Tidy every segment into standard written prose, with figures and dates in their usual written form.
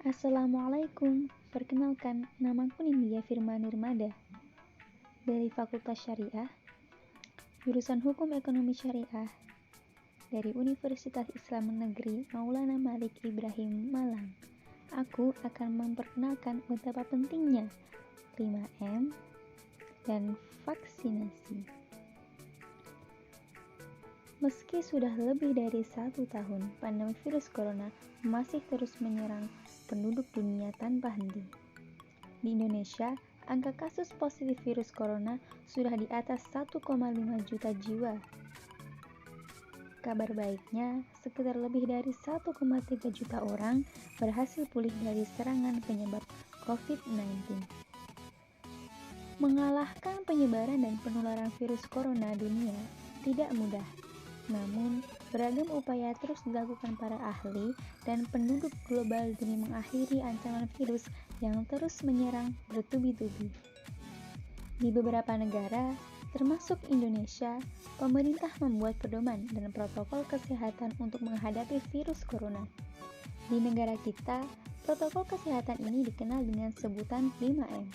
Assalamualaikum, perkenalkan, namaku Nindya Firmanirmada dari Fakultas Syariah, jurusan Hukum Ekonomi Syariah dari Universitas Islam Negeri Maulana Malik Ibrahim Malang. Aku akan memperkenalkan betapa pentingnya 5M dan vaksinasi. Meski sudah lebih dari 1 tahun, pandemi virus corona masih terus menyerang penduduk dunia tanpa henti. Di Indonesia, angka kasus positif virus corona sudah di atas 1,5 juta jiwa. Kabar baiknya, sekitar lebih dari 1,3 juta orang berhasil pulih dari serangan penyebab COVID-19. Mengalahkan penyebaran dan penularan virus corona dunia tidak mudah. Namun, beragam upaya terus dilakukan para ahli dan penduduk global demi mengakhiri ancaman virus yang terus menyerang bertubi-tubi. Di beberapa negara, termasuk Indonesia, pemerintah membuat pedoman dan protokol kesehatan untuk menghadapi virus corona. Di negara kita, protokol kesehatan ini dikenal dengan sebutan 5M.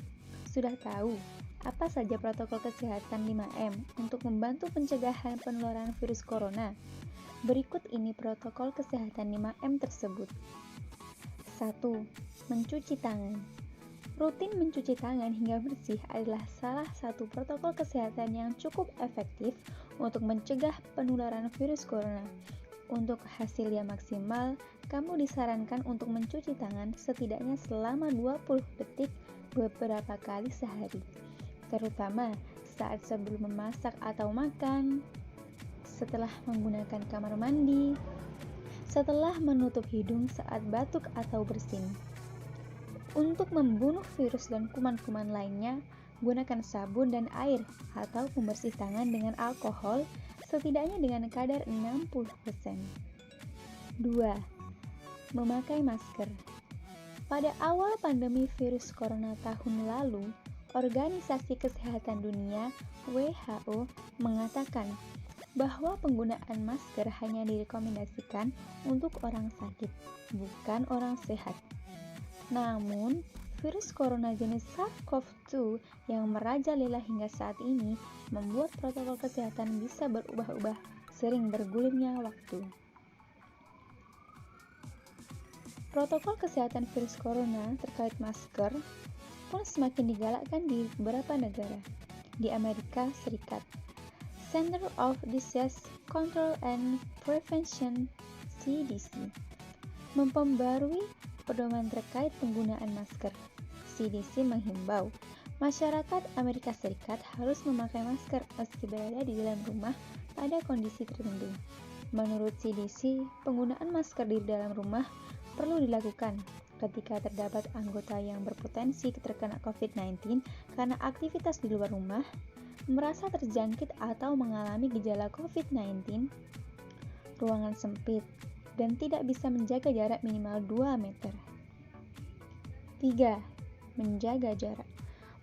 Sudah tahu apa saja protokol kesehatan 5M untuk membantu pencegahan penularan virus corona? Berikut ini protokol kesehatan 5M tersebut. 1. Mencuci tangan. Rutin mencuci tangan hingga bersih adalah salah satu protokol kesehatan yang cukup efektif untuk mencegah penularan virus corona. Untuk hasil yang maksimal, kamu disarankan untuk mencuci tangan setidaknya selama 20 detik beberapa kali sehari, terutama saat sebelum memasak atau makan, setelah menggunakan kamar mandi, setelah menutup hidung saat batuk atau bersin. Untuk membunuh virus dan kuman-kuman lainnya, gunakan sabun dan air atau pembersih tangan dengan alkohol setidaknya dengan kadar 60%. 2. Memakai masker. Pada awal pandemi virus corona tahun lalu, Organisasi Kesehatan Dunia (WHO) mengatakan bahwa penggunaan masker hanya direkomendasikan untuk orang sakit, bukan orang sehat. Namun, virus corona jenis SARS-CoV-2 yang merajalela hingga saat ini membuat protokol kesehatan bisa berubah-ubah sering bergulirnya waktu. Protokol kesehatan virus corona terkait masker pun semakin digalakkan di beberapa negara. Di Amerika Serikat, Center of Disease Control and Prevention (CDC) memperbarui pedoman terkait penggunaan masker. CDC menghimbau masyarakat Amerika Serikat harus memakai masker meski berada di dalam rumah pada kondisi tertentu. Menurut CDC, penggunaan masker di dalam rumah perlu dilakukan ketika terdapat anggota yang berpotensi terkena COVID-19 karena aktivitas di luar rumah, merasa terjangkit atau mengalami gejala COVID-19, ruangan sempit, dan tidak bisa menjaga jarak minimal 2 meter. 3. Menjaga jarak.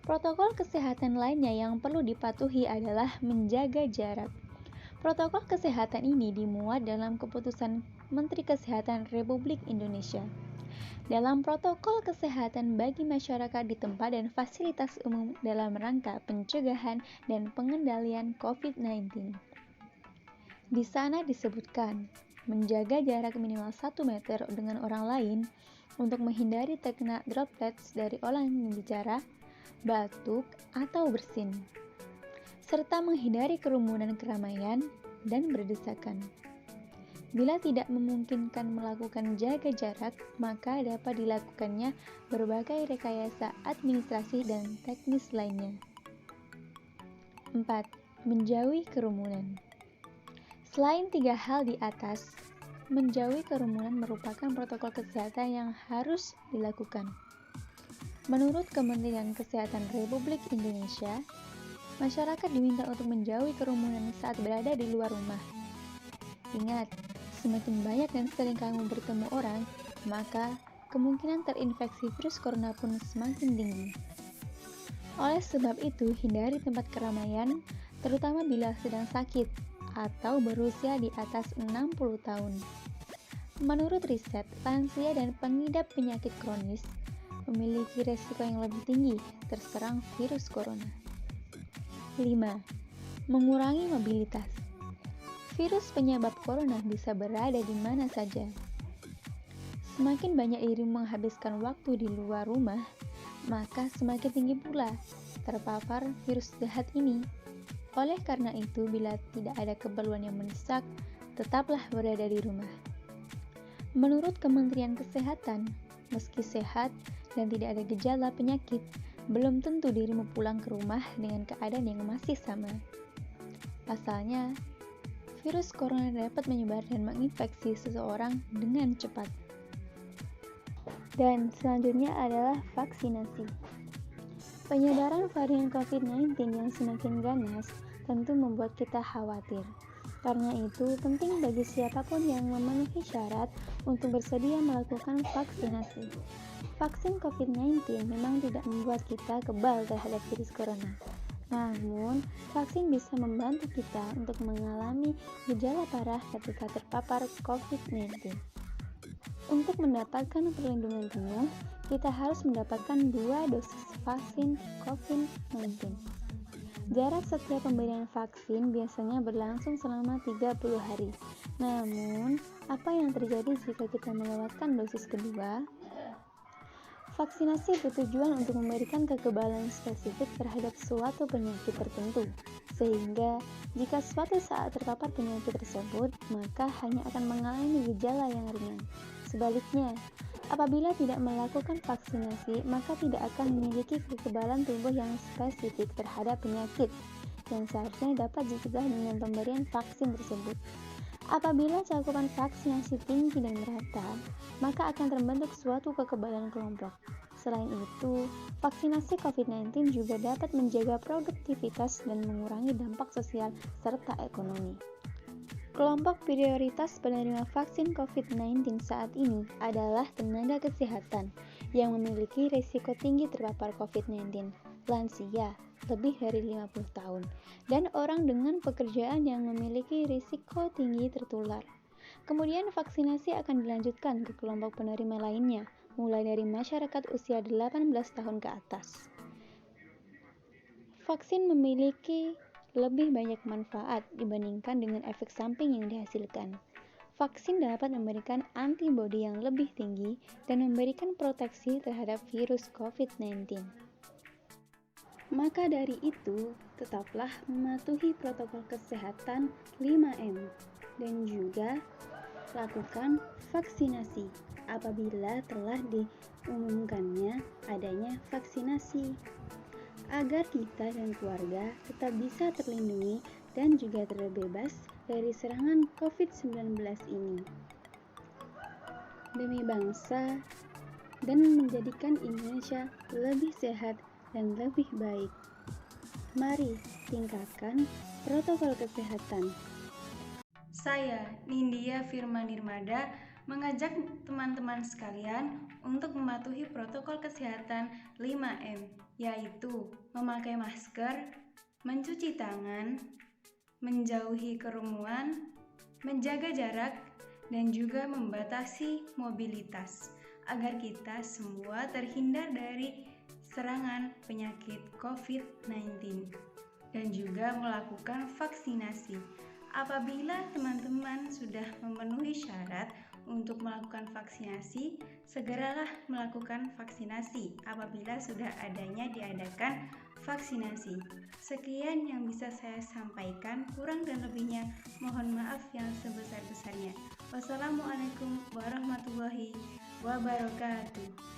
Protokol kesehatan lainnya yang perlu dipatuhi adalah menjaga jarak. Protokol kesehatan ini dimuat dalam keputusan Menteri Kesehatan Republik Indonesia. Dalam protokol kesehatan bagi masyarakat di tempat dan fasilitas umum dalam rangka pencegahan dan pengendalian COVID-19. Di sana disebutkan, menjaga jarak minimal 1 meter dengan orang lain untuk menghindari terkena droplets dari orang yang bicara, batuk, atau bersin, serta menghindari kerumunan keramaian dan berdesakan. Bila tidak memungkinkan melakukan jaga jarak, maka dapat dilakukannya berbagai rekayasa administrasi dan teknis lainnya. 4. Menjauhi kerumunan. Selain 3 hal di atas, menjauhi kerumunan merupakan protokol kesehatan yang harus dilakukan. Menurut Kementerian Kesehatan Republik Indonesia, masyarakat diminta untuk menjauhi kerumunan saat berada di luar rumah. Ingat, semakin banyak dan sering kamu bertemu orang, maka kemungkinan terinfeksi virus corona pun semakin tinggi. Oleh sebab itu, hindari tempat keramaian, terutama bila sedang sakit atau berusia di atas 60 tahun. Menurut riset, lansia dan pengidap penyakit kronis memiliki resiko yang lebih tinggi terserang virus corona. 5. Mengurangi mobilitas. Virus penyebab corona bisa berada di mana saja. Semakin banyak diri menghabiskan waktu di luar rumah, maka semakin tinggi pula terpapar virus jahat ini. Oleh karena itu, bila tidak ada keperluan yang mendesak, tetaplah berada di rumah. Menurut Kementerian Kesehatan, meski sehat dan tidak ada gejala penyakit, belum tentu dirimu pulang ke rumah dengan keadaan yang masih sama. Pasalnya, virus corona dapat menyebar dan menginfeksi seseorang dengan cepat. Dan selanjutnya adalah vaksinasi. Penyebaran varian COVID-19 yang semakin ganas tentu membuat kita khawatir. Karena itu, penting bagi siapapun yang memenuhi syarat untuk bersedia melakukan vaksinasi. Vaksin COVID-19 memang tidak membuat kita kebal terhadap virus corona. Namun, vaksin bisa membantu kita untuk mengalami gejala parah ketika terpapar COVID-19. Untuk mendapatkan perlindungan penuh, kita harus mendapatkan 2 dosis vaksin COVID-19. Jarak setiap pemberian vaksin biasanya berlangsung selama 30 hari. Namun, apa yang terjadi jika kita melewatkan dosis kedua? Vaksinasi bertujuan untuk memberikan kekebalan spesifik terhadap suatu penyakit tertentu, sehingga jika suatu saat terpapar penyakit tersebut, maka hanya akan mengalami gejala yang ringan. Sebaliknya, apabila tidak melakukan vaksinasi, maka tidak akan memiliki kekebalan tubuh yang spesifik terhadap penyakit yang seharusnya dapat dicegah dengan pemberian vaksin tersebut. Apabila cakupan vaksinasi tinggi dan merata, maka akan terbentuk suatu kekebalan kelompok. Selain itu, vaksinasi COVID-19 juga dapat menjaga produktivitas dan mengurangi dampak sosial serta ekonomi. Kelompok prioritas penerima vaksin COVID-19 saat ini adalah tenaga kesehatan yang memiliki risiko tinggi terpapar COVID-19, lansia, lebih dari 50 tahun, dan orang dengan pekerjaan yang memiliki risiko tinggi tertular. Kemudian vaksinasi akan dilanjutkan ke kelompok penerima lainnya, mulai dari masyarakat usia 18 tahun ke atas. Vaksin memiliki lebih banyak manfaat dibandingkan dengan efek samping yang dihasilkan. Vaksin dapat memberikan antibodi yang lebih tinggi dan memberikan proteksi terhadap virus COVID-19. Maka dari itu, tetaplah mematuhi protokol kesehatan 5M dan juga lakukan vaksinasi apabila telah diumumkannya adanya vaksinasi, agar kita dan keluarga tetap bisa terlindungi dan juga terbebas dari serangan COVID-19 ini. Demi bangsa dan menjadikan Indonesia lebih sehat dan lebih baik, mari tingkatkan protokol kesehatan. Saya, Nindya Firmanirmada, mengajak teman-teman sekalian untuk mematuhi protokol kesehatan 5M, yaitu memakai masker, mencuci tangan, menjauhi kerumunan, menjaga jarak, dan juga membatasi mobilitas, agar kita semua terhindar dari serangan penyakit COVID-19 dan juga melakukan vaksinasi. Apabila teman-teman sudah memenuhi syarat untuk melakukan vaksinasi, segeralah melakukan vaksinasi apabila sudah diadakan vaksinasi. Sekian yang bisa saya sampaikan, kurang dan lebihnya mohon maaf yang sebesar-besarnya. Wassalamualaikum warahmatullahi wabarakatuh.